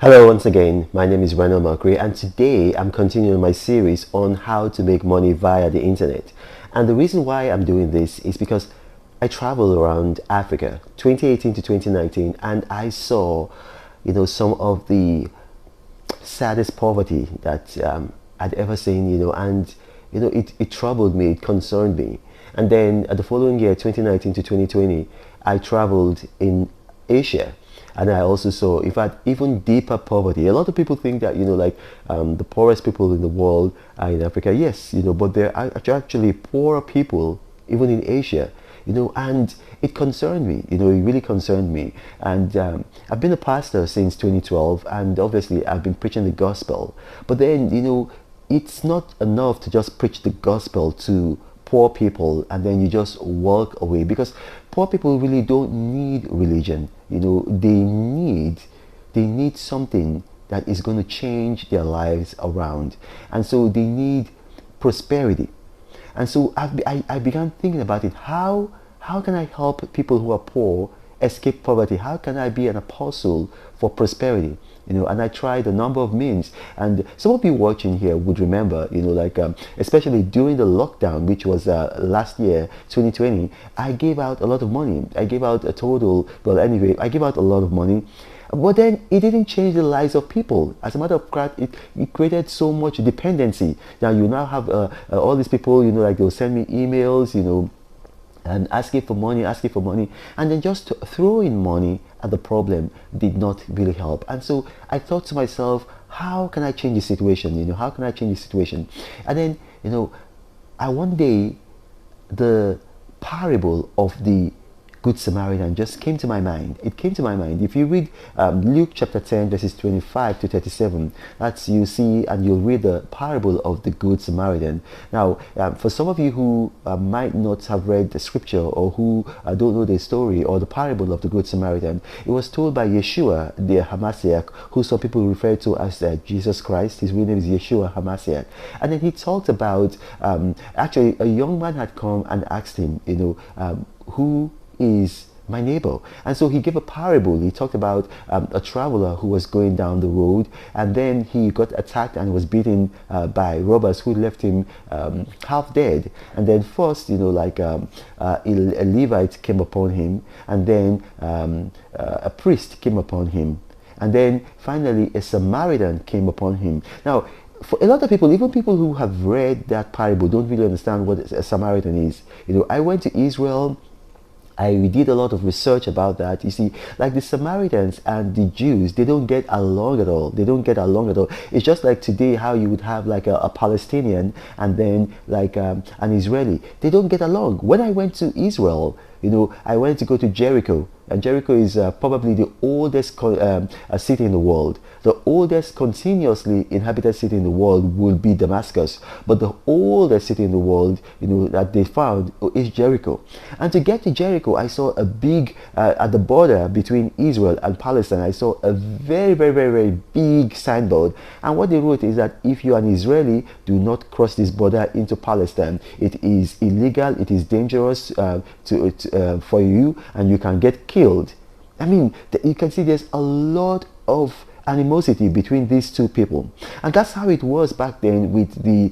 Hello once again, my name is Randall Mercury and today I'm continuing my series on how to make money via the internet. And the reason why I'm doing this is because I traveled around Africa 2018 to 2019 and I saw, some of the saddest poverty that I'd ever seen, and it troubled me, it concerned me. And then the following year, 2019 to 2020, I traveled in Asia, and I also saw, in fact, even deeper poverty. A lot of people think that, the poorest people in the world are in Africa. Yes, but there are actually poorer people even in Asia, and it concerned me, it really concerned me. And I've been a pastor since 2012, and obviously I've been preaching the gospel. But then, it's not enough to just preach the gospel to poor people and then you just walk away, because poor people really don't need religion. They need something that is going to change their lives around, and so they need prosperity. And so I began thinking about it. How can I help people who are poor escape poverty? How can I be an apostle for prosperity? And I tried a number of means. And some of you watching here would remember, especially during the lockdown, which was last year, 2020, I gave out a lot of money. I gave out a total, well, anyway, I gave out a lot of money. But then it didn't change the lives of people. As a matter of fact, it created so much dependency. Now you now have all these people, they'll send me emails, and asking for money, and then just throwing money at the problem did not really help. And so I thought to myself, how can I change the situation? How can I change the situation? And then, I one day, the parable of the Good Samaritan just came to my mind. It came to my mind. If you read Luke chapter 10, verses 25 to 37, that's you see, and you'll read the parable of the Good Samaritan. Now, for some of you who might not have read the scripture, or who don't know the story or the parable of the Good Samaritan, it was told by Yeshua the Hamasiach, who some people refer to as Jesus Christ. His real name is Yeshua Hamasiach. And then he talked about, actually, a young man had come and asked him, who is my neighbor? And so he gave a parable. He talked about a traveler who was going down the road, and then he got attacked and was beaten by robbers who left him half dead. And then first, a Levite came upon him, and then a priest came upon him, and then finally a Samaritan came upon him. Now, for a lot of people, even people who have read that parable, don't really understand what a Samaritan is. I went to Israel. I did a lot of research about that. You see, like the Samaritans and the Jews, they don't get along at all. They don't get along at all. It's just like today, how you would have like a Palestinian and then like an Israeli. They don't get along. When I went to Israel, I went to go to Jericho. And Jericho is probably the oldest city in the world. The oldest continuously inhabited city in the world will be Damascus. But the oldest city in the world, that they found is Jericho. And to get to Jericho, I saw a big, at the border between Israel and Palestine, I saw a very, very, very, very big signboard. And what they wrote is that if you are an Israeli, do not cross this border into Palestine. It is illegal, it is dangerous for you, and you can get killed. I mean, you can see there's a lot of animosity between these two people, and that's how it was back then with the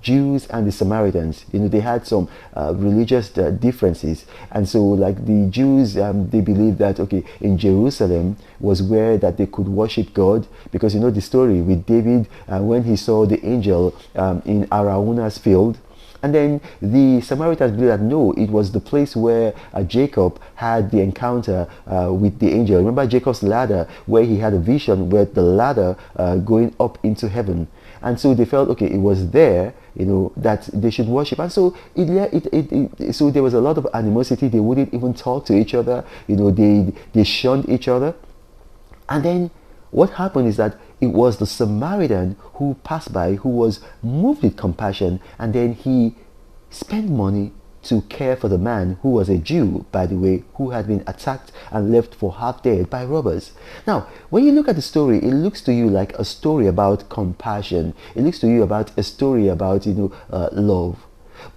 Jews and the Samaritans. They had some religious differences, and so like the Jews, they believed that in Jerusalem was where that they could worship God, because the story with David when he saw the angel in Araunah's field. And then the Samaritans believed that no, it was the place where Jacob had the encounter with the angel. Remember Jacob's ladder, where he had a vision with the ladder going up into heaven. And so they felt, it was there, that they should worship. And so so there was a lot of animosity. They wouldn't even talk to each other. They shunned each other. And then what happened is that it was the Samaritan who passed by, who was moved with compassion, and then he spent money to care for the man who was a Jew, by the way, who had been attacked and left for half dead by robbers. Now, when you look at the story, it looks to you like a story about compassion. It looks to you about a story about, love.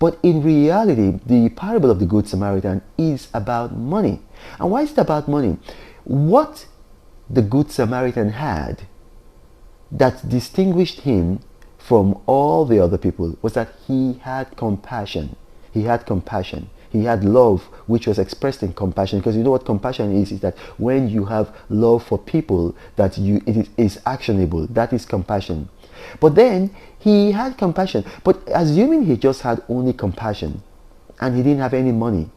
But in reality, the parable of the Good Samaritan is about money. And why is it about money? What the Good Samaritan had that distinguished him from all the other people was that he had compassion. He had compassion. He had love, which was expressed in compassion. Because you know what compassion is that when you have love for people, that it is actionable. That is compassion. But then he had compassion. But assuming he just had only compassion and he didn't have any money,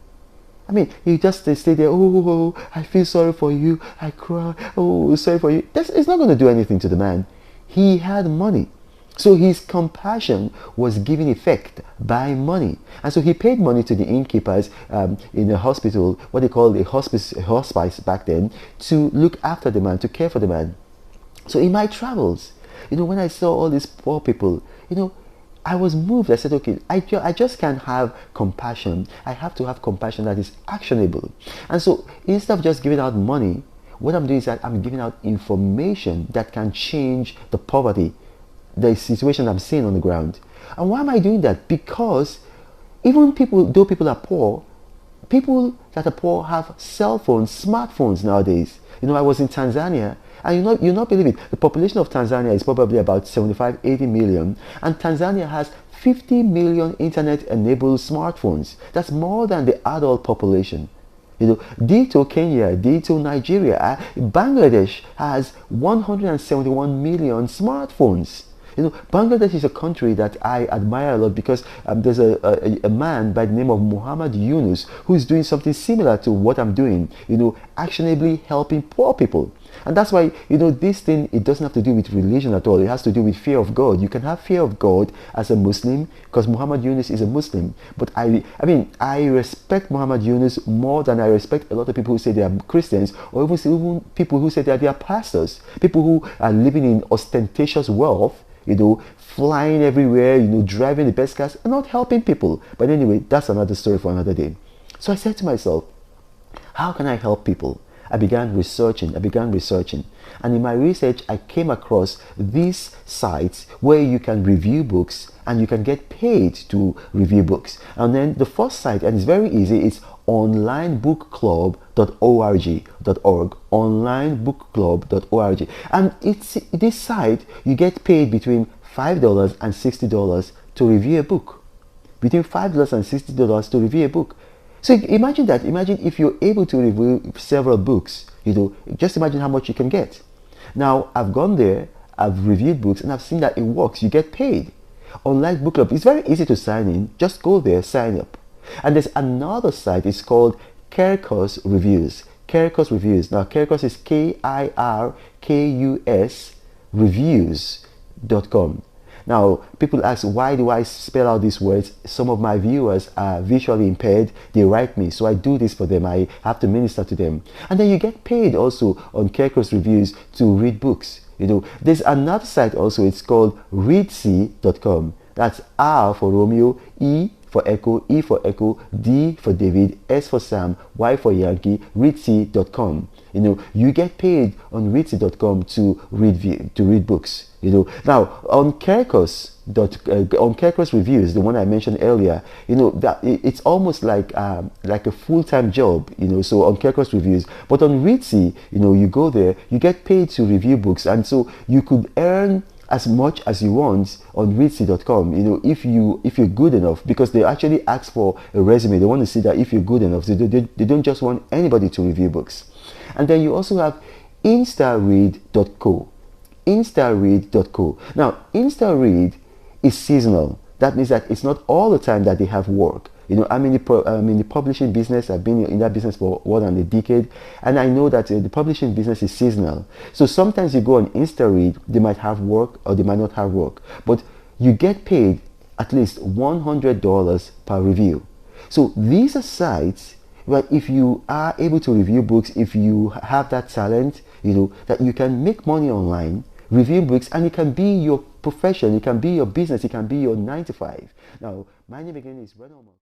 I mean, he just stay there, oh, I feel sorry for you, I cry, oh, sorry for you. It's not going to do anything to the man. He had money. So his compassion was given effect by money. And so he paid money to the innkeepers in the hospital, what they called a hospice back then, to look after the man, to care for the man. So in my travels, when I saw all these poor people, I was moved. I said, okay, I just can't have compassion. I have to have compassion that is actionable. And so instead of just giving out money, what I'm doing is that I'm giving out information that can change the poverty, the situation I'm seeing on the ground. And why am I doing that? Because even though people are poor, people that are poor have cell phones, smartphones nowadays. I was in Tanzania, and you not believe it, the population of Tanzania is probably about 75-80 million, and Tanzania has 50 million internet-enabled smartphones. That's more than the adult population. Ditto Kenya, ditto Nigeria, Bangladesh has 171 million smartphones. Bangladesh is a country that I admire a lot because there's a man by the name of Muhammad Yunus who is doing something similar to what I'm doing, actionably helping poor people. And that's why, this thing, it doesn't have to do with religion at all. It has to do with fear of God. You can have fear of God as a Muslim because Muhammad Yunus is a Muslim. But I respect Muhammad Yunus more than I respect a lot of people who say they are Christians, or even people who say that they are pastors. People who are living in ostentatious wealth, flying everywhere, driving the best cars, and not helping people. But anyway, that's another story for another day. So I said to myself, how can I help people? I began researching, and in my research I came across these sites where you can review books and you can get paid to review books. And then the first site, and it's very easy, it's onlinebookclub.org, onlinebookclub.org, and it's this site you get paid between $5 and $60 to review a book. Between $5 and $60 to review a book. So imagine that. Imagine if you're able to review several books, just imagine how much you can get. Now, I've gone there, I've reviewed books, and I've seen that it works. You get paid. Online Book Club, it's very easy to sign in. Just go there, sign up. And there's another site, it's called Kirkus Reviews. Kirkus Reviews. Now, Kirkus is Kirkus Reviews.com. Now, people ask, why do I spell out these words? Some of my viewers are visually impaired. They write me, so I do this for them. I have to minister to them. And then you get paid also on Kirkus Reviews to read books. There's another site also. It's called readsy.com. That's R for Romeo, E for Echo, E for Echo, D for David, S for Sam, Y for Yankee, readsy.com. You get paid on readsy.com to read books. Now on Kirkus Reviews, the one I mentioned earlier, that it's almost like a full-time job. So on Kirkus Reviews, but on Readsy, you go there, you get paid to review books, and so you could earn as much as you want on readsy.com, if you're good enough, because they actually ask for a resume. They want to see that if you're good enough. They don't just want anybody to review books. And then you also have instaread.co. instaread.co. Now, InstaRead is seasonal. That means that it's not all the time that they have work. I'm in the publishing business. I've been in that business for more than a decade, and I know that the publishing business is seasonal. So sometimes you go on InstaRead, they might have work or they might not have work, but you get paid at least $100 per review. So these are sites where if you are able to review books, if you have that talent, that you can make money online, review books, and it can be your profession, it can be your business, it can be your 9 to 5. Now, my name again is Renaud.